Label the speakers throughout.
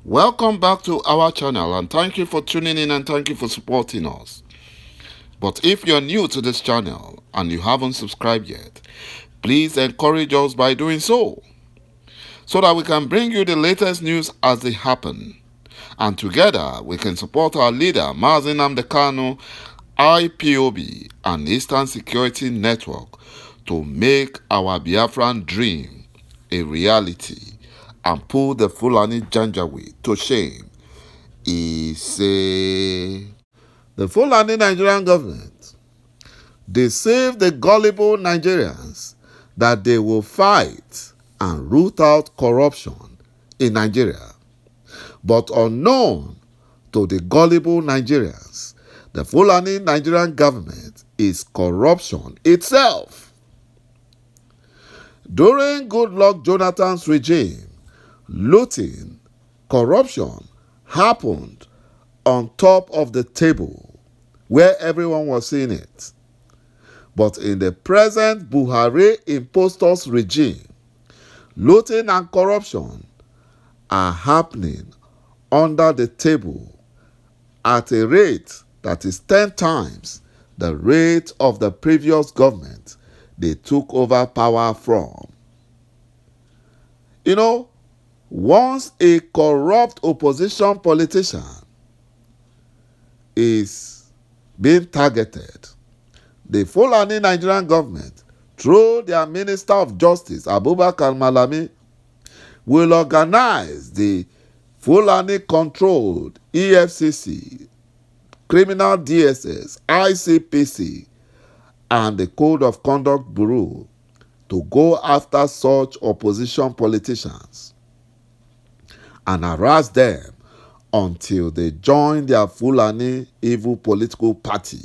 Speaker 1: Welcome back to our channel, and thank you for tuning in and thank you for supporting us. But if you're new to this channel and you haven't subscribed yet, please encourage us by doing so that we can bring you the latest news as they happen. And together we can support our leader, Mazi Nnamdi Kanu, IPOB, and Eastern Security Network to make our Biafran dream a reality and put the Fulani Janjaweed to shame. He say the Fulani Nigerian government deceived the gullible Nigerians that they will fight and root out corruption in Nigeria. But unknown to the gullible Nigerians, the Fulani Nigerian government is corruption itself. During Goodluck Jonathan's regime, looting, corruption happened on top of the table where everyone was seeing it. But in the present Buhari impostors regime, looting and corruption are happening under the table at a rate that is 10 times the rate of the previous government they took over power from. You know, once a corrupt opposition politician is being targeted, the Fulani Nigerian government, through their Minister of Justice, Abubakar Malami, will organize the Fulani-controlled EFCC, Criminal DSS, ICPC, and the Code of Conduct Bureau to go after such opposition politicians and harass them until they join their Fulani evil political party.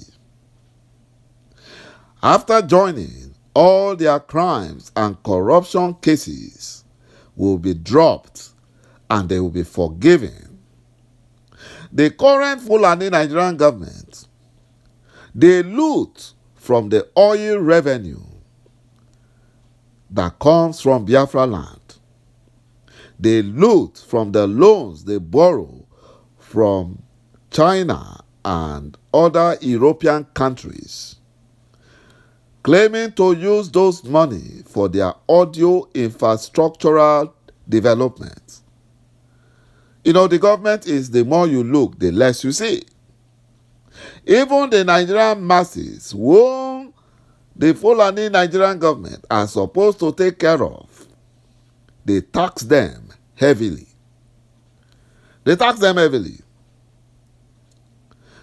Speaker 1: After joining, all their crimes and corruption cases will be dropped and they will be forgiven. The current Fulani Nigerian government, they loot from the oil revenue that comes from Biafra land. They loot from the loans they borrow from China and other European countries, claiming to use those money for their audio infrastructural development. You know, the government is the more you look, the less you see. Even the Nigerian masses, whom the Fulani Nigerian government are supposed to take care of, they tax them heavily. They tax them heavily.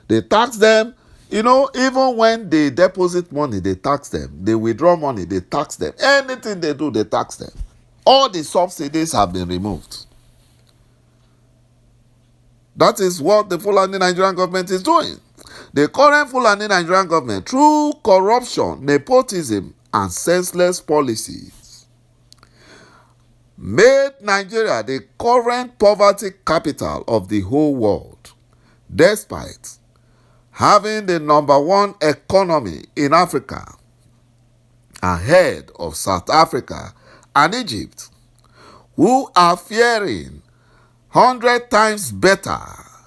Speaker 1: They tax them, you know, even when they deposit money, they tax them. They withdraw money, they tax them. Anything they do, they tax them. All the subsidies have been removed. That is what the Fulani Nigerian government is doing. The current Fulani Nigerian government, through corruption, nepotism, and senseless policies, made Nigeria the current poverty capital of the whole world, despite having the #1 economy in Africa, ahead of South Africa and Egypt, who are faring 100 times better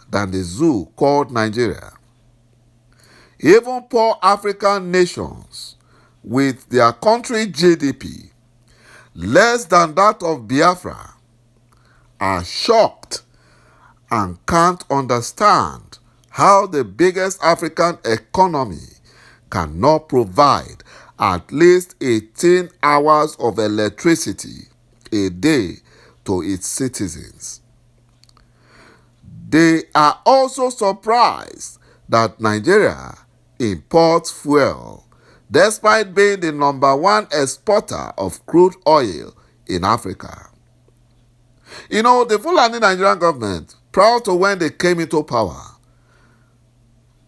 Speaker 1: than the zoo called Nigeria. Even poor African nations with their country GDP less than that of Biafra are shocked and can't understand how the biggest African economy cannot provide at least 18 hours of electricity a day to its citizens. They are also surprised that Nigeria imports fuel despite being the #1 exporter of crude oil in Africa. You know, the Fulani Nigerian government, prior to when they came into power,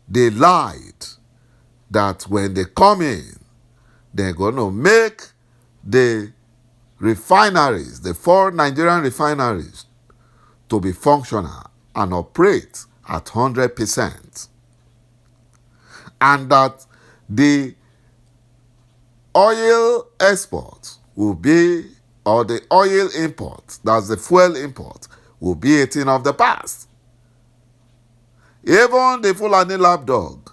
Speaker 1: they lied that when they come in, they're going to make the refineries, the 4 Nigerian refineries, to be functional and operate at 100%. And that the oil export will be, or the oil import, that's the fuel import, will be a thing of the past. Even the Fulani lapdog,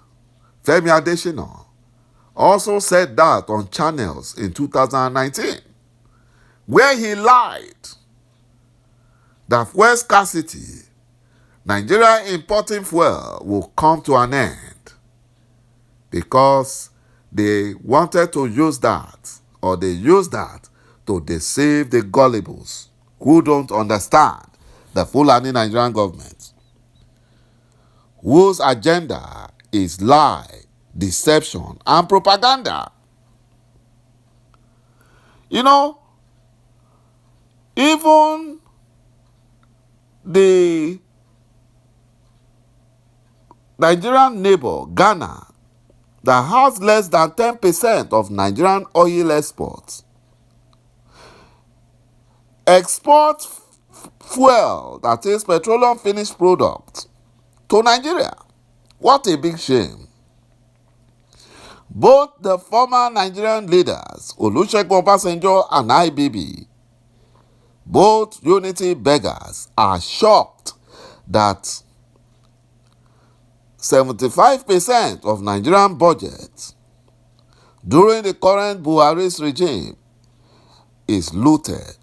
Speaker 1: Femi Adesina, also said that on channels in 2019, where he lied that fuel scarcity, Nigeria importing fuel will come to an end because they wanted to use that, or they used that to deceive the gullibles who don't understand the Fulani Nigerian government, whose agenda is lie, deception, and propaganda. You know, even the Nigerian neighbor, Ghana, that has less than 10% of Nigerian oil exports, export fuel, that is petroleum finished product, to Nigeria. What a big shame. Both the former Nigerian leaders, Olusegun Obasanjo and IBB, both unity beggars, are shocked that 75% of Nigerian budget during the current Buhari's regime is looted.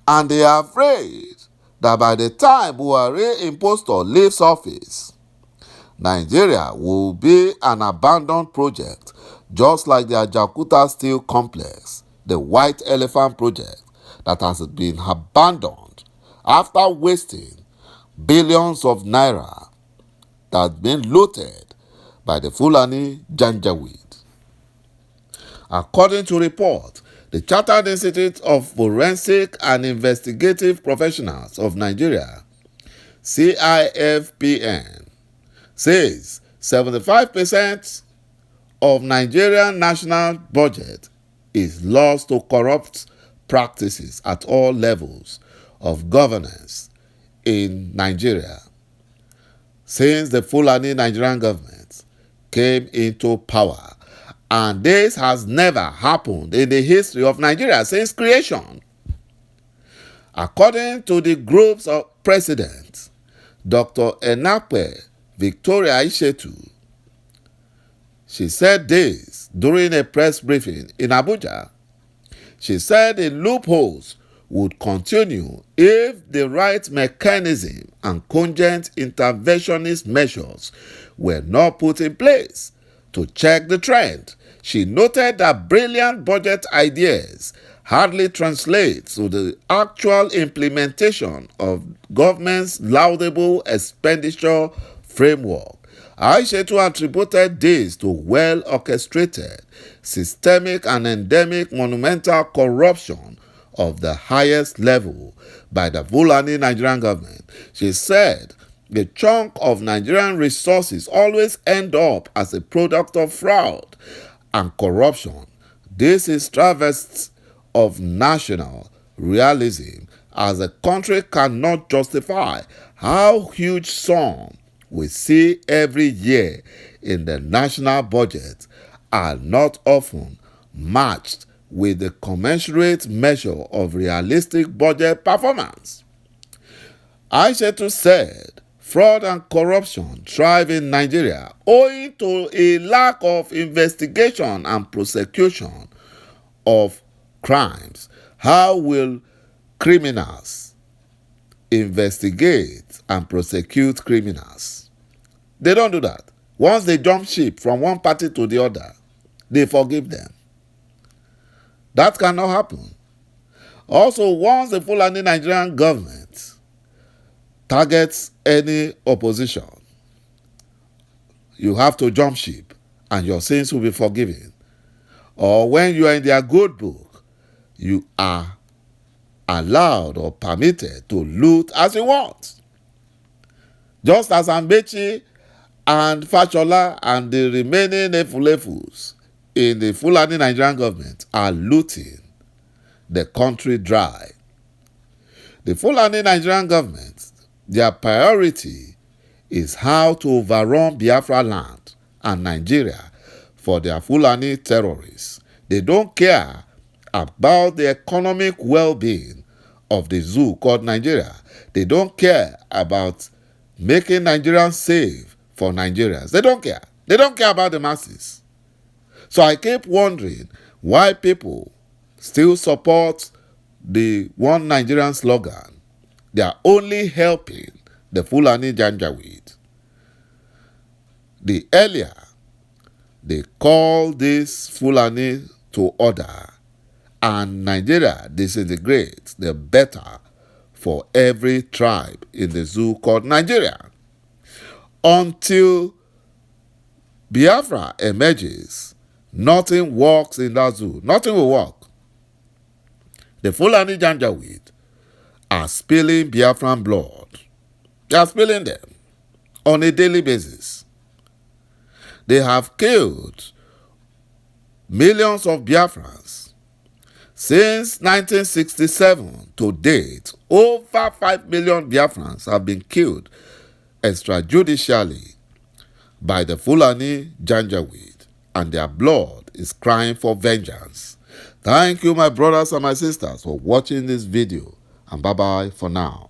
Speaker 1: And they are afraid that by the time Buhari impostor leaves office, Nigeria will be an abandoned project, just like the Ajaokuta Steel Complex, the White Elephant project that has been abandoned after wasting billions of naira that have been looted by the Fulani Janjaweed. According to report, the Chartered Institute of Forensic and Investigative Professionals of Nigeria, CIFPN, says 75% of Nigerian national budget is lost to corrupt practices at all levels of governance in Nigeria since the Fulani Nigerian government came into power. And this has never happened in the history of Nigeria since creation. According to the group's president, Dr. IŞİNVESTIGATIVE Victoria Ishetu, she said this during a press briefing in Abuja. She said the loopholes would continue if the right mechanism and cogent interventionist measures were not put in place to check the trend. She noted that brilliant budget ideas hardly translate to the actual implementation of government's laudable expenditure framework. Ishetu attributed this to well-orchestrated, systemic and endemic monumental corruption of the highest level by the Fulani Nigerian government. She said the chunk of Nigerian resources always end up as a product of fraud and corruption. This is travesty of national realism, as the country cannot justify how huge sum we see every year in the national budget are not often matched with the commensurate measure of realistic budget performance. Ishetu said fraud and corruption thrive in Nigeria owing to a lack of investigation and prosecution of crimes. How will criminals investigate and prosecute criminals? They don't do that. Once they jump ship from one party to the other, they forgive them. That cannot happen. Also, once the Fulani Nigerian government targets any opposition, you have to jump ship and your sins will be forgiven. Or when you are in their good book, you are allowed or permitted to loot as you want. Just as Ambechi and Fashola and the remaining Efulefus in the Fulani Nigerian government are looting the country dry. The Fulani Nigerian government, their priority is how to overrun Biafra land and Nigeria for their Fulani terrorists. They don't care about the economic well-being of the zoo called Nigeria. They don't care about making Nigerians safe for Nigerians. They don't care. They don't care about the masses. So I keep wondering why people still support the One Nigerian slogan. They are only helping the Fulani Janjaweed. The earlier they call this Fulani to order and Nigeria disintegrates, the better for every tribe in the zoo called Nigeria. Until Biafra emerges, nothing works in that zoo. Nothing will work. The Fulani Janjaweed are spilling Biafran blood. They are spilling them on a daily basis. They have killed millions of Biafrans. Since 1967 to date, over 5 million Biafrans have been killed extrajudicially by the Fulani Janjaweed, and their blood is crying for vengeance. Thank you, my brothers and my sisters, for watching this video, and bye-bye for now.